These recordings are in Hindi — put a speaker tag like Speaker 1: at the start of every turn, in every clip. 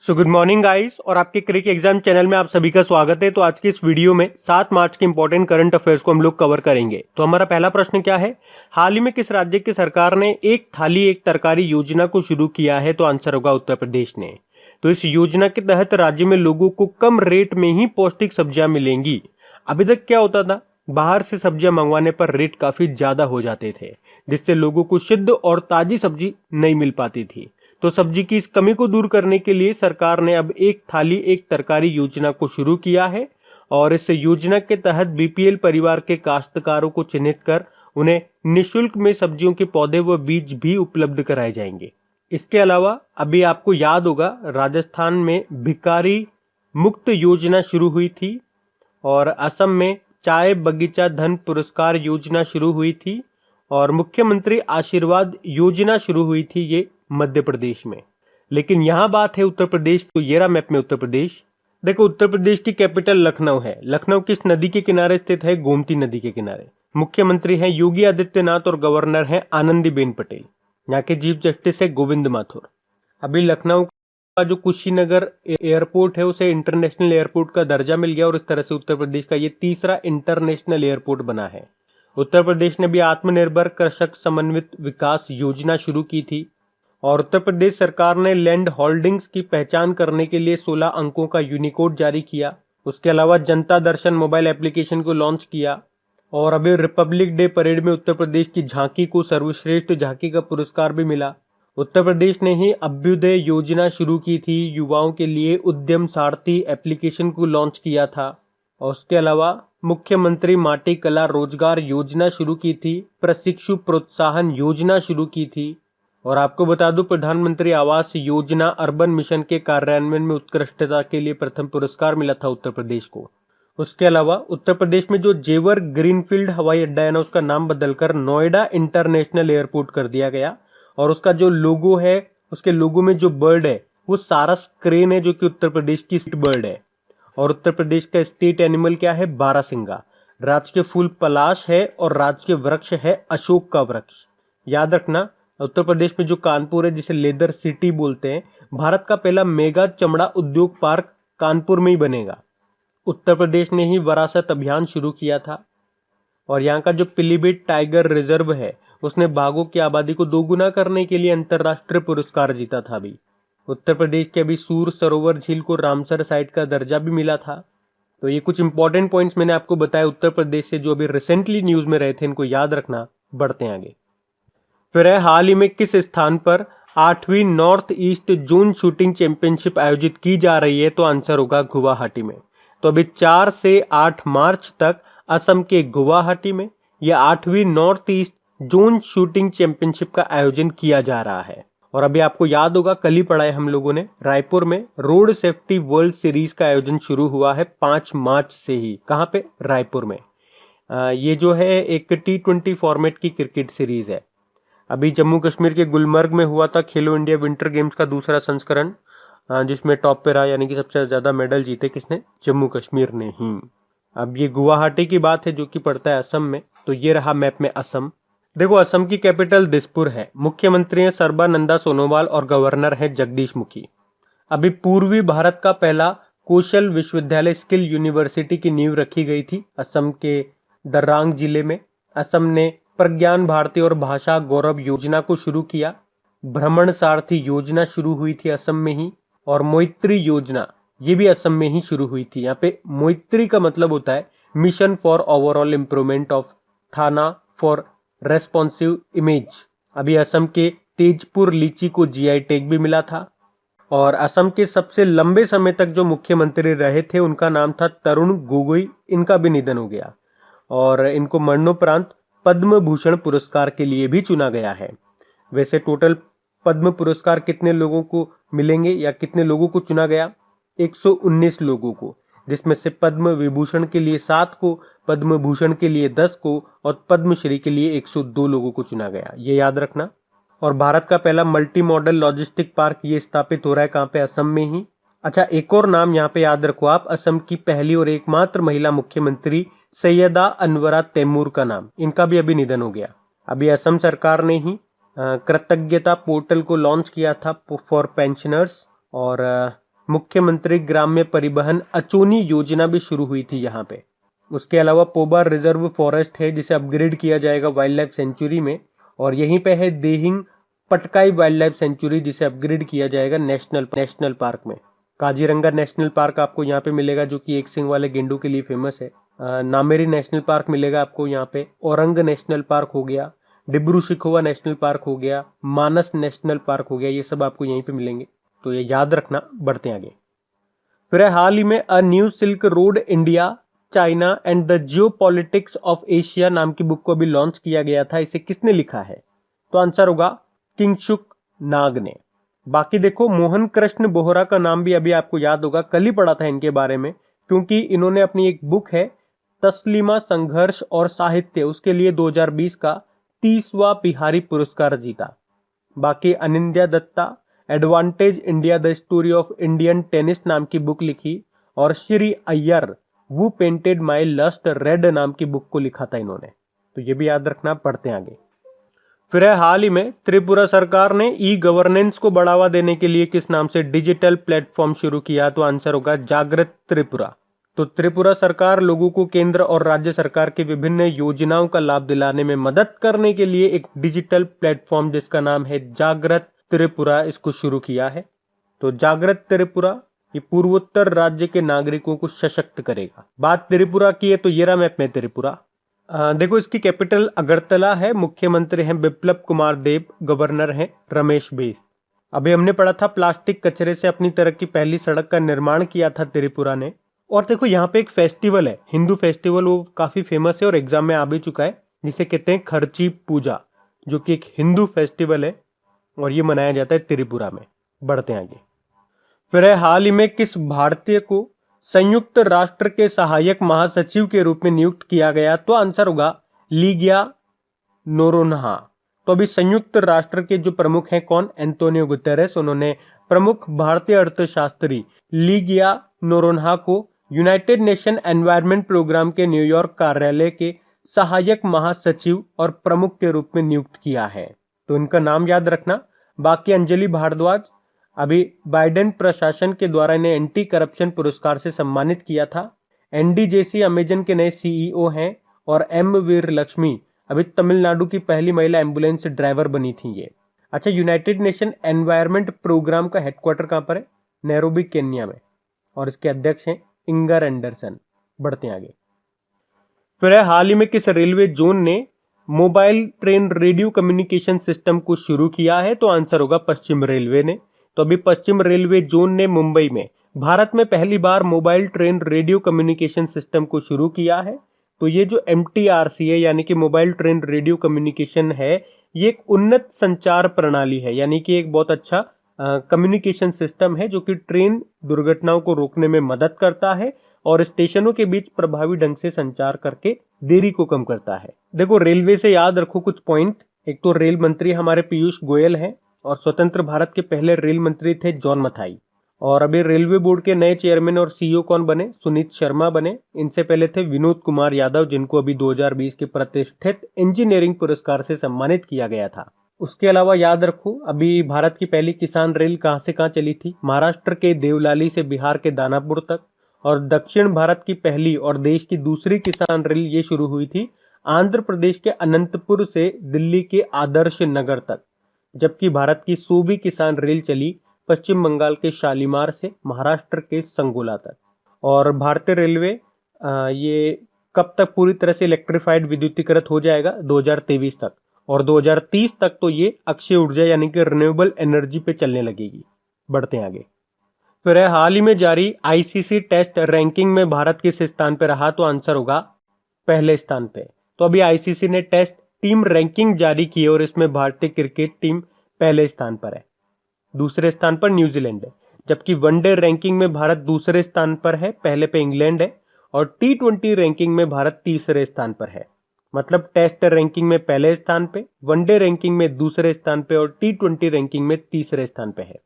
Speaker 1: सो गुड मॉर्निंग गाइस और आपके क्रिक एग्जाम चैनल में आप सभी का स्वागत है। तो आज की इस वीडियो में 7 मार्च के इंपॉर्टेंट करंट अफेयर्स को हम लोग कवर करेंगे। तो हमारा पहला प्रश्न क्या है, हाल ही में किस राज्य की सरकार ने एक थाली एक तरकारी योजना को शुरू किया है? तो आंसर होगा उत्तर प्रदेश ने। तो इस योजना के तहत राज्य में लोगों को कम रेट में ही पौष्टिक सब्जियां मिलेंगी। अभी तक क्या होता था, बाहर से सब्जियां मंगवाने पर रेट काफी ज्यादा हो जाते थे, जिससे लोगों को शुद्ध और ताजी सब्जी नहीं मिल पाती थी। तो सब्जी की इस कमी को दूर करने के लिए सरकार ने अब एक थाली एक तरकारी योजना को शुरू किया है और इस योजना के तहत बीपीएल परिवार के काश्तकारों को चिन्हित कर उन्हें निःशुल्क में सब्जियों के पौधे व बीज भी उपलब्ध कराए जाएंगे। इसके अलावा अभी आपको याद होगा, राजस्थान में भिकारी मुक्त योजना शुरू हुई थी और असम में चाय बगीचा धन पुरस्कार योजना शुरू हुई थी और मुख्यमंत्री आशीर्वाद योजना शुरू हुई थी ये मध्य प्रदेश में। लेकिन यहां बात है उत्तर प्रदेश। तो ये रहा मैप में उत्तर प्रदेश। देखो, उत्तर प्रदेश की कैपिटल लखनऊ है। लखनऊ किस नदी के किनारे स्थित है? गोमती नदी के किनारे। मुख्यमंत्री हैं योगी आदित्यनाथ और गवर्नर हैं आनंदीबेन पटेल। यहाँ के चीफ जस्टिस है गोविंद माथुर। अभी लखनऊ का जो कुशीनगर एयरपोर्ट है उसे इंटरनेशनल एयरपोर्ट का दर्जा मिल गया और इस तरह से उत्तर प्रदेश का ये तीसरा इंटरनेशनल एयरपोर्ट बना है। उत्तर प्रदेश ने भी आत्मनिर्भर कृषक समन्वित विकास योजना शुरू की थी और उत्तर प्रदेश सरकार ने लैंड होल्डिंग्स की पहचान करने के लिए 16 अंकों का यूनिकोड जारी किया। उसके अलावा जनता दर्शन मोबाइल एप्लीकेशन को लॉन्च किया और अभी रिपब्लिक डे परेड में उत्तर प्रदेश की झांकी को सर्वश्रेष्ठ झांकी का पुरस्कार भी मिला। उत्तर प्रदेश ने ही अभ्युदय योजना शुरू की थी, युवाओं के लिए उद्यम सारथी एप्लीकेशन को लॉन्च किया था और उसके अलावा मुख्यमंत्री माटी कला रोजगार योजना शुरू की थी, प्रशिक्षु प्रोत्साहन योजना शुरू की थी और आपको बता दूं, प्रधानमंत्री आवास योजना अर्बन मिशन के कार्यान्वयन में उत्कृष्टता के लिए प्रथम पुरस्कार मिला था उत्तर प्रदेश को। उसके अलावा उत्तर प्रदेश में जो जेवर ग्रीनफील्ड हवाई अड्डा है ना, उसका नाम बदलकर नोएडा इंटरनेशनल एयरपोर्ट कर दिया गया और उसका जो लोगो है, उसके लोगो में जो बर्ड है वो सारस क्रेन है, जो कि उत्तर प्रदेश की स्टेट बर्ड है। और उत्तर प्रदेश का स्टेट एनिमल क्या है? बारासिंगा। राज्य के फूल पलाश है और राज्य के वृक्ष है अशोक का वृक्ष। याद रखना, उत्तर प्रदेश में जो कानपुर है, जिसे लेदर सिटी बोलते हैं, भारत का पहला मेगा चमड़ा उद्योग पार्क कानपुर में ही बनेगा। उत्तर प्रदेश ने ही विरासत अभियान शुरू किया था और यहाँ का जो पीलीभीत टाइगर रिजर्व है उसने बाघों की आबादी को दोगुना करने के लिए अंतरराष्ट्रीय पुरस्कार जीता था। अभी उत्तर प्रदेश के अभी सूर सरोवर झील को रामसर साइट का दर्जा भी मिला था। तो ये कुछ इंपॉर्टेंट पॉइंट्स मैंने आपको बताया उत्तर प्रदेश से, जो अभी रिसेंटली न्यूज में रहे थे, इनको याद रखना। बढ़ते हैं आगे। फिर है, हाल ही में किस स्थान पर 8वीं north east zone shooting championship आयोजित की जा रही है? तो आंसर होगा गुवाहाटी में। तो अभी 4 से 8 मार्च तक असम के गुवाहाटी में यह 8वीं north east zone shooting championship का आयोजन किया जा रहा है। और अभी आपको याद होगा, कल ही पढ़ा है हम लोगों ने, रायपुर में रोड सेफ्टी वर्ल्ड सीरीज का आयोजन शुरू हुआ है 5 मार्च से ही। कहां पे? रायपुर में। ये जो है एक T20 फॉर्मेट की क्रिकेट सीरीज है। अभी जम्मू कश्मीर के गुलमर्ग में हुआ था खेलो इंडिया विंटर गेम्स का दूसरा संस्करण, जिसमें टॉप पे रहा, यानी कि सबसे ज्यादा मेडल जीते किसने? जम्मू कश्मीर ने ही। अब ये गुवाहाटी की बात है जो कि पड़ता है असम में। तो ये रहा मैप में असम। देखो, असम की कैपिटल दिसपुर है। मुख्यमंत्री हैं सर्बानंदा सोनोवाल और गवर्नर है जगदीश मुखी। अभी पूर्वी भारत का पहला कौशल विश्वविद्यालय स्किल यूनिवर्सिटी की नींव रखी गई थी असम के दर्रांग जिले में। असम ने प्रज्ञान भारती और भाषा गौरव योजना को शुरू किया। भ्रमण सारथी योजना शुरू हुई थी असम में ही और मैत्री योजना ये भी असम में ही शुरू हुई थी। यहाँ पे मैत्री का मतलब होता है mission for overall improvement of थाना फॉर रेस्पॉन्सिव इमेज। अभी असम के तेजपुर लीची को जीआई टैग भी मिला था और असम के सबसे लंबे समय तक जो मुख्यमंत्री रहे थे उनका नाम था तरुण गोगोई। इनका भी निधन हो गया और इनको मरणोपरांत पद्म भूषण पुरस्कार के लिए भी चुना गया है। वैसे टोटल पद्म पुरस्कार कितने लोगों को मिलेंगे या कितने लोगों को चुना गया? 119 लोगों को, जिसमें से पद्म विभूषण के लिए 7 को, पद्म भूषण के लिए 10 को और पद्मश्री के लिए 102 लोगों को चुना गया। ये याद रखना। और भारत का पहला मल्टी मॉडल लॉजिस्टिक पार्क ये स्थापित हो रहा है कहां पे? असम में ही। अच्छा, एक और नाम यहाँ पे याद रखो आप, असम की पहली और एकमात्र महिला मुख्यमंत्री सैयदा अनवरा तैमूर का नाम, इनका भी अभी निधन हो गया। अभी असम सरकार ने ही कृतज्ञता पोर्टल को लॉन्च किया था फॉर पेंशनर्स और मुख्यमंत्री ग्राम्य परिवहन अचोनी योजना भी शुरू हुई थी यहाँ पे। उसके अलावा पोबार रिजर्व फॉरेस्ट है जिसे अपग्रेड किया जाएगा वाइल्ड लाइफ सेंचुरी में, और यहीं पे है Dehing Patkai wild life sanctuary जिसे अपग्रेड किया जाएगा नेशनल पार्क में। काजीरंगा नेशनल पार्क आपको यहाँ पे मिलेगा जो कि एक सिंग वाले गेंडों के लिए फेमस है। नामेरी नेशनल पार्क मिलेगा आपको यहाँ पे, औरंग नेशनल पार्क हो गया, डिब्रू शिखोवा नेशनल पार्क हो गया, मानस नेशनल पार्क हो गया, ये सब आपको यहीं पे मिलेंगे, तो ये याद रखना। बढ़ते आगे। फिर हाल ही में a new silk road India China and the geopolitics of Asia नाम की बुक को अभी लॉन्च किया गया था। इसे किसने लिखा है? तो आंसर होगा किंगशुक नाग ने। बाकी देखो, मोहन कृष्ण बोहरा का नाम भी अभी आपको याद होगा, कल ही पढ़ा था इनके बारे में, क्योंकि इन्होंने अपनी एक बुक है तस्लीमा संघर्ष और साहित्य, उसके लिए 2020 का 30वां बिहारी पुरस्कार जीता। बाकी Anindya Dutta advantage India the story of Indian tennis नाम की बुक लिखी, और श्री अय्यर वो पेंटेड माई लस्ट रेड नाम की बुक को लिखा था इन्होंने, तो ये भी याद रखना। पढ़ते आगे। फिर हाल ही में त्रिपुरा सरकार ने ई गवर्नेंस को बढ़ावा देने के लिए किस नाम से डिजिटल प्लेटफॉर्म शुरू किया? तो आंसर होगा जागृत त्रिपुरा। तो त्रिपुरा सरकार लोगों को केंद्र और राज्य सरकार की विभिन्न योजनाओं का लाभ दिलाने में मदद करने के लिए एक डिजिटल प्लेटफॉर्म जिसका नाम है जागृत त्रिपुरा, इसको शुरू किया है। तो जागृत त्रिपुरा ये पूर्वोत्तर राज्य के नागरिकों को सशक्त करेगा। बात त्रिपुरा की है तो ये रहा मैप में त्रिपुरा। देखो, इसकी कैपिटल अगरतला है, मुख्यमंत्री हैं बिप्लब कुमार देब, गवर्नर हैं रमेश बैस। अभी हमने पढ़ा था प्लास्टिक कचरे से अपनी तरह की पहली सड़क का निर्माण किया था त्रिपुरा ने। और देखो, यहाँ पे एक फेस्टिवल है, हिंदू फेस्टिवल, वो काफी फेमस है और एग्जाम में आ भी चुका है, जिसे कहते हैं खर्ची पूजा, जो कि एक हिंदू फेस्टिवल है और ये मनाया जाता है त्रिपुरा में। बढ़ते हैं आगे। फिर हाल ही में किस भारतीय को संयुक्त राष्ट्र के सहायक महासचिव के रूप में नियुक्त किया गया? तो आंसर होगा लीगिया नोरोन्हा। तो अभी संयुक्त राष्ट्र के जो प्रमुख हैं कौन? Antonio Guterres. उन्होंने प्रमुख भारतीय अर्थशास्त्री लीगिया नोरोन्हा को यूनाइटेड नेशन एनवायरनमेंट प्रोग्राम के न्यूयॉर्क कार्यालय के सहायक महासचिव और प्रमुख के रूप में नियुक्त किया है, तो इनका नाम याद रखना। बाकी अंजलि भारद्वाज, अभी बाइडेन प्रशासन के द्वारा इन्हें एंटी करप्शन पुरस्कार से सम्मानित किया था। एनडीजेसी अमेजन के नए सीईओ हैं, और एम वीर लक्ष्मी अभी तमिलनाडु की पहली महिला एम्बुलेंस ड्राइवर बनी थी ये। अच्छा, यूनाइटेड नेशन एनवायरनमेंट प्रोग्राम का हेडक्वार्टर कहां पर है? नैरोबी केन्या में, और इसके अध्यक्ष हैं इंगर एंडरसन। बढ़ते हैं आगे। फिर हाल ही में किस रेलवे जोन ने mobile train radio communication system को शुरू किया है? तो आंसर होगा पश्चिम रेलवे ने। तो अभी पश्चिम रेलवे जोन ने मुंबई में भारत में पहली बार mobile train radio communication system को शुरू किया है। तो ये जो MTRC है, यानी कि मोबाइल ट्रेन रेडियो कम्युनिकेशन है, ये एक उन्नत संचार प्रणाली है, यानी कि एक बहुत अच्छा कम्युनिकेशन सिस्टम है जो कि ट्रेन दुर्घटनाओं को रोकने में मदद करता है और स्टेशनों के बीच प्रभावी ढंग से संचार करके देरी को कम करता है। देखो, रेलवे से याद रखो कुछ पॉइंट। एक तो रेल मंत्री हमारे पीयूष गोयल हैं, और स्वतंत्र भारत के पहले रेल मंत्री थे जॉन मथाई। और अभी रेलवे बोर्ड के नए चेयरमैन और सीईओ कौन बने? सुनीत शर्मा बने। इनसे पहले थे विनोद कुमार यादव, जिनको अभी 2020 के प्रतिष्ठित इंजीनियरिंग पुरस्कार से सम्मानित किया गया था। उसके अलावा याद रखो, अभी भारत की पहली किसान रेल कहां से कहां चली थी? महाराष्ट्र के देवलाली से बिहार के दानापुर तक। और दक्षिण भारत की पहली और देश की दूसरी किसान रेल ये शुरू हुई थी आंध्र प्रदेश के अनंतपुर से दिल्ली के आदर्श नगर तक। जबकि भारत की 100वीं किसान रेल चली पश्चिम बंगाल के शालीमार से महाराष्ट्र के संगोला तक। और भारतीय रेलवे ये कब तक पूरी तरह से इलेक्ट्रिफाइड विद्युतीकृत हो जाएगा? 2023 तक। और 2030 तक तो ये अक्षय ऊर्जा यानी कि रिन्यूएबल एनर्जी पे चलने लगेगी। बढ़ते हैं आगे। फिर हाल ही में जारी ICC टेस्ट रैंकिंग में भारत किस स्थान पे रहा? तो आंसर होगा पहले स्थान पे। तो अभी ICC ने टेस्ट टीम रैंकिंग जारी की है और इसमें भारतीय क्रिकेट टीम पहले स्थान पर है, दूसरे स्थान पर न्यूजीलैंड है। जबकि वनडे रैंकिंग में भारत दूसरे स्थान पर है, पहले पे इंग्लैंड है। और T20 रैंकिंग में भारत तीसरे स्थान पर है। मतलब टेस्ट रैंकिंग में पहले स्थान पे, वनडे रैंकिंग में दूसरे स्थान पे और T20 रैंकिंग में तीसरे स्थान पे है।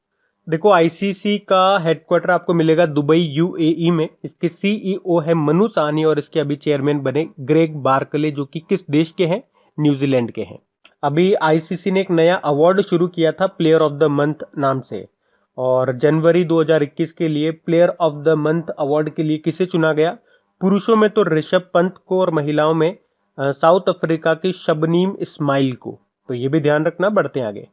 Speaker 1: देखो, ICC का हेडक्वार्टर आपको मिलेगा दुबई UAE में। इसके CEO है मनु साहनी और इसके अभी चेयरमैन बने ग्रेग बार्कले, जो कि किस देश के हैं? न्यूजीलैंड के हैं। अभी ICC ने एक नया अवार्ड शुरू किया था प्लेयर ऑफ द मंथ नाम से, और जनवरी 2021 के लिए player of the month award के लिए किसे चुना गया? पुरुषों में तो ऋषभ पंत को और महिलाओं में साउथ अफ्रीका की शबनीम इस्माइल को। तो ये भी ध्यान रखना। बढ़ते हैं आगे।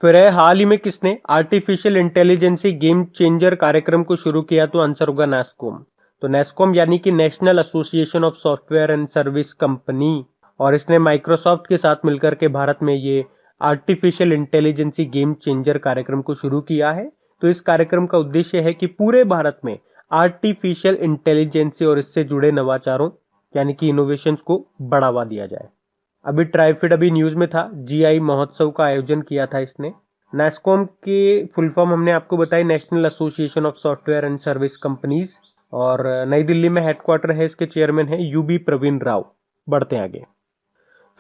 Speaker 1: फिर है, हाल ही में किसने आर्टिफिशियल इंटेलिजेंसी गेम चेंजर कार्यक्रम को शुरू किया? तो आंसर होगा नैस्कॉम। तो नैस्कॉम यानी कि national association of software and service company, और इसने माइक्रोसॉफ्ट के साथ मिलकर के भारत में ये आर्टिफिशियल इंटेलिजेंसी गेम चेंजर कार्यक्रम को शुरू किया है। तो इस कार्यक्रम का उद्देश्य है कि पूरे भारत में आर्टिफिशियल इंटेलिजेंसी और इससे जुड़े नवाचारों यानी कि इनोवेशंस को बढ़ावा दिया जाए। अभी ट्राइफिड अभी न्यूज में था, जीआई महोत्सव का आयोजन किया था इसने। नैस्कॉम के फुल फॉर्म हमने आपको बताई, national association of software and service companies, और नई दिल्ली में हेडक्वार्टर है। इसके चेयरमैन है यूबी प्रवीण राव। बढ़ते हैं आगे।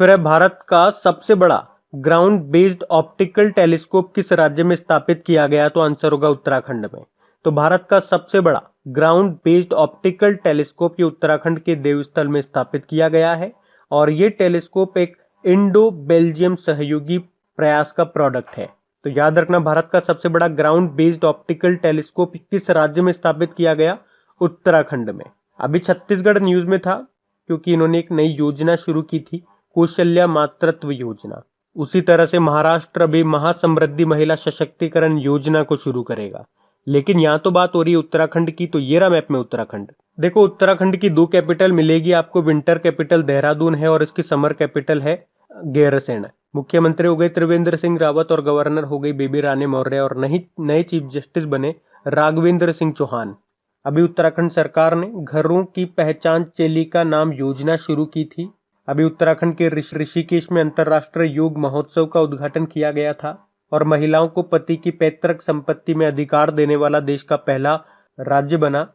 Speaker 1: फिर है, भारत का सबसे बड़ा ग्राउंड बेस्ड ऑप्टिकल टेलीस्कोप किस राज्य में स्थापित किया गया? तो आंसर होगा उत्तराखंड में। तो भारत का सबसे बड़ा ग्राउंड बेस्ड ऑप्टिकल टेलीस्कोप ये उत्तराखंड के देवस्थल में स्थापित किया गया है, और ये टेलीस्कोप एक इंडो बेल्जियम सहयोगी प्रयास का प्रोडक्ट है। तो याद रखना, भारत का सबसे बड़ा ग्राउंड बेस्ड ऑप्टिकल टेलीस्कोप किस राज्य में स्थापित किया गया? उत्तराखंड में। अभी छत्तीसगढ़ न्यूज में था क्योंकि इन्होंने एक नई योजना शुरू की थी, कौशल्या मातृत्व योजना। उसी तरह से महाराष्ट्र अभी महासमृद्धि महिला सशक्तिकरण योजना को शुरू करेगा। लेकिन यहाँ तो बात हो रही है उत्तराखंड की, तो ये रहा मैप में उत्तराखंड। देखो, उत्तराखंड की दो कैपिटल मिलेगी आपको। विंटर कैपिटल देहरादून है और इसकी समर कैपिटल है गैरसैंण। मुख्यमंत्री हो गए त्रिवेंद्र सिंह रावत और गवर्नर हो गई बेबी रानी मौर्य, और नए चीफ जस्टिस बने राघवेंद्र सिंह चौहान। अभी उत्तराखंड सरकार ने घरों की पहचान चेली का नाम योजना शुरू की थी। अभी उत्तराखंड के ऋषिकेश में अंतर्राष्ट्रीय योग महोत्सव का उद्घाटन किया गया था, और महिलाओं को पति की पैतृक संपत्ति में अधिकार देने वाला देश का पहला राज्य बना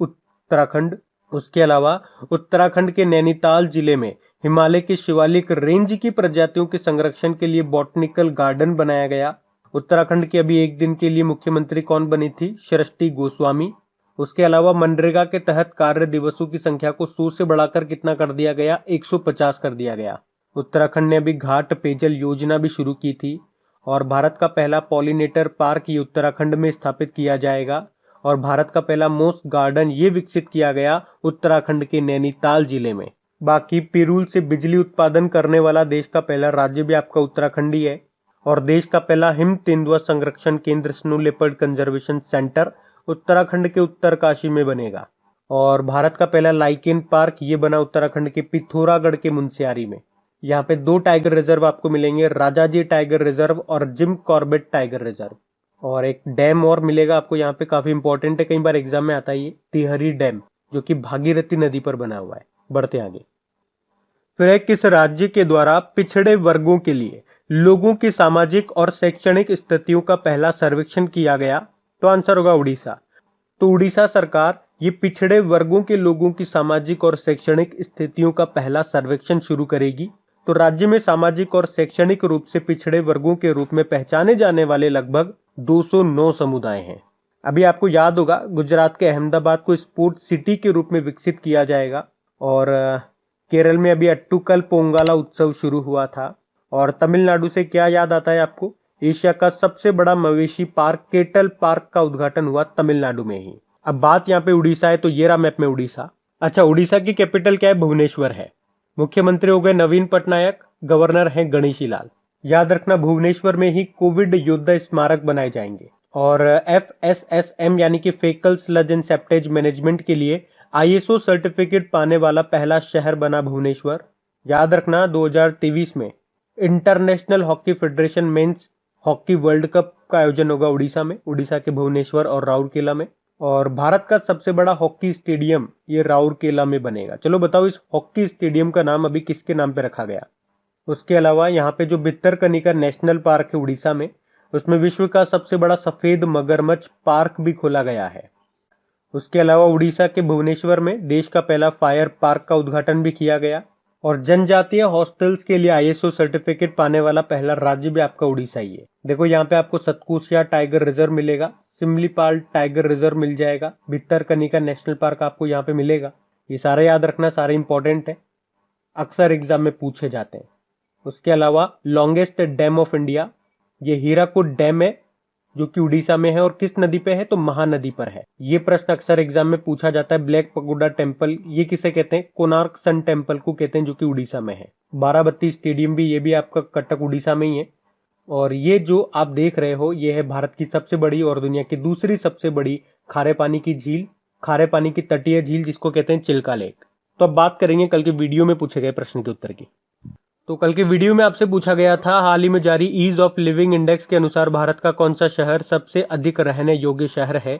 Speaker 1: उत्तराखंड। उसके अलावा उत्तराखंड के नैनीताल जिले में हिमालय के शिवालिक रेंज की प्रजातियों के संरक्षण के लिए बॉटनिकल गार्डन बनाया गया। उत्तराखंड की अभी एक दिन के लिए मुख्यमंत्री कौन बनी थी? सृष्टि गोस्वामी। उसके अलावा मनरेगा के तहत कार्य दिवसों की संख्या को 100 से बढ़ाकर कितना कर दिया गया? 150 कर दिया गया। उत्तराखंड ने अभी घाट पेयजल योजना भी शुरू की थी, और भारत का पहला पॉलिनेटर पार्क ये उत्तराखंड में स्थापित किया जाएगा, और भारत का पहला मोस्ट गार्डन ये विकसित किया गया उत्तराखंड के नैनीताल जिले में। बाकी पिरूल से बिजली उत्पादन करने वाला देश का पहला राज्य भी आपका उत्तराखंड ही है, और देश का पहला हिम तेंदुआ संरक्षण केंद्र snow leopard conservation centre Uttarakhand के उत्तरकाशी में बनेगा, और भारत का पहला लाइकेन पार्क ये बना उत्तराखंड के पिथौरागढ़ के मुनस्यारी में। यहाँ पे 2 टाइगर रिजर्व आपको मिलेंगे, राजाजी टाइगर रिजर्व और जिम कॉर्बेट टाइगर रिजर्व, और एक डैम और मिलेगा आपको यहाँ पे, काफी इंपॉर्टेंट है, कई बार एग्जाम में आता है ये, तिहरी डैम, जो कि भागीरथी नदी पर बना हुआ है। बढ़ते आगे। फिर है, किस राज्य के द्वारा पिछड़े वर्गों के लिए लोगों की सामाजिक और शैक्षणिक स्थितियों का पहला सर्वेक्षण किया गया? तो आंसर होगा उड़ीसा। तो उड़ीसा सरकार ये पिछड़े वर्गों के लोगों की सामाजिक और शैक्षणिक स्थितियों का पहला सर्वेक्षण शुरू करेगी। तो राज्य में सामाजिक और शैक्षणिक रूप से पिछड़े वर्गों के रूप में पहचाने जाने वाले लगभग 209 समुदाय हैं। अभी आपको याद होगा, गुजरात के अहमदाबाद को स्पोर्ट सिटी के रूप में विकसित किया जाएगा, और केरल में अभी अट्टुकल पोंगाला उत्सव शुरू हुआ था, और तमिलनाडु से क्या याद आता है आपको? एशिया का सबसे बड़ा मवेशी पार्क केटल पार्क का उद्घाटन हुआ तमिलनाडु में ही। अब बात यहाँ पे उड़ीसा है, तो ये रहा मैप में उड़ीसा। अच्छा, उड़ीसा की कैपिटल क्या है? भुवनेश्वर है। मुख्यमंत्री हो गए नवीन पटनायक, गवर्नर हैं गणेशी लाल। याद रखना, भुवनेश्वर में ही कोविड योद्धा स्मारक बनाए जाएंगे, और FSSM यानी कि फेकल स्लज एंड सेप्टेज मैनेजमेंट के लिए ISO सर्टिफिकेट पाने वाला पहला शहर बना भुवनेश्वर। याद रखना, 2023 में international hockey federation men's hockey world cup का आयोजन होगा उड़ीसा में, उड़ीसा के भुवनेश्वर और राउरकेला में, और भारत का सबसे बड़ा हॉकी स्टेडियम ये राउरकेला में बनेगा। चलो बताओ, इस हॉकी स्टेडियम का नाम अभी किसके नाम पे रखा गया? उसके अलावा यहाँ पे जो भितरकनिका नेशनल पार्क है उड़ीसा में, उसमें विश्व का सबसे बड़ा सफेद मगरमच्छ पार्क भी खोला गया है। उसके अलावा उड़ीसा के भुवनेश्वर में देश का पहला फायर पार्क का उद्घाटन भी किया गया, और जनजातीय हॉस्टल्स के लिए ISO सर्टिफिकेट पाने वाला पहला राज्य भी आपका उड़ीसा ही है। देखो, यहाँ पे आपको सतकुशिया टाइगर रिजर्व मिलेगा, सिमलीपाल टाइगर रिजर्व मिल जाएगा, भितरकनिका नेशनल पार्क आपको यहाँ पे मिलेगा। ये सारे याद रखना, सारे इंपॉर्टेंट है, अक्सर एग्जाम में पूछे जाते हैं। उसके अलावा लॉन्गेस्ट डैम ऑफ इंडिया ये हीराकुड डैम है, जो कि उड़ीसा में है और किस नदी पे है, तो महानदी पर है। ये प्रश्न अक्सर एग्जाम में पूछा जाता है। ब्लैक पगोडा टेम्पल ये किसे कहते हैं, कोणार्क सन टेम्पल को कहते हैं, जो कि उड़ीसा में है। बाराबत्ती स्टेडियम भी ये भी आपका कटक उड़ीसा में ही है। और ये जो आप देख रहे हो ये है भारत की सबसे बड़ी और दुनिया की दूसरी सबसे बड़ी खारे पानी की झील, खारे पानी की तटीय झील, जिसको कहते हैं चिल्का लेक। तो अब बात करेंगे कल के वीडियो में पूछे गए प्रश्न के उत्तर की। तो कल के वीडियो में आपसे पूछा गया था, हाल ही में जारी ईज ऑफ लिविंग इंडेक्स के अनुसार भारत का कौन सा शहर सबसे अधिक रहने योग्य शहर है।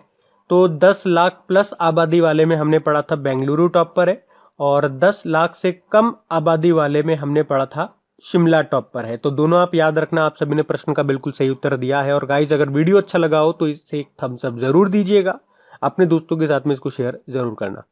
Speaker 1: तो 10 लाख प्लस आबादी वाले में हमने पढ़ा था बेंगलुरु टॉप पर है, और 10 लाख से कम आबादी वाले में हमने पढ़ा था शिमला टॉप पर है। तो दोनों आप याद रखना, आप सभी ने प्रश्न का बिल्कुल सही उत्तर दिया है। और गाइज अगर वीडियो अच्छा लगा हो तो इसे एक थम्स अप जरूर दीजिएगा, अपने दोस्तों के साथ में इसको शेयर जरूर करना।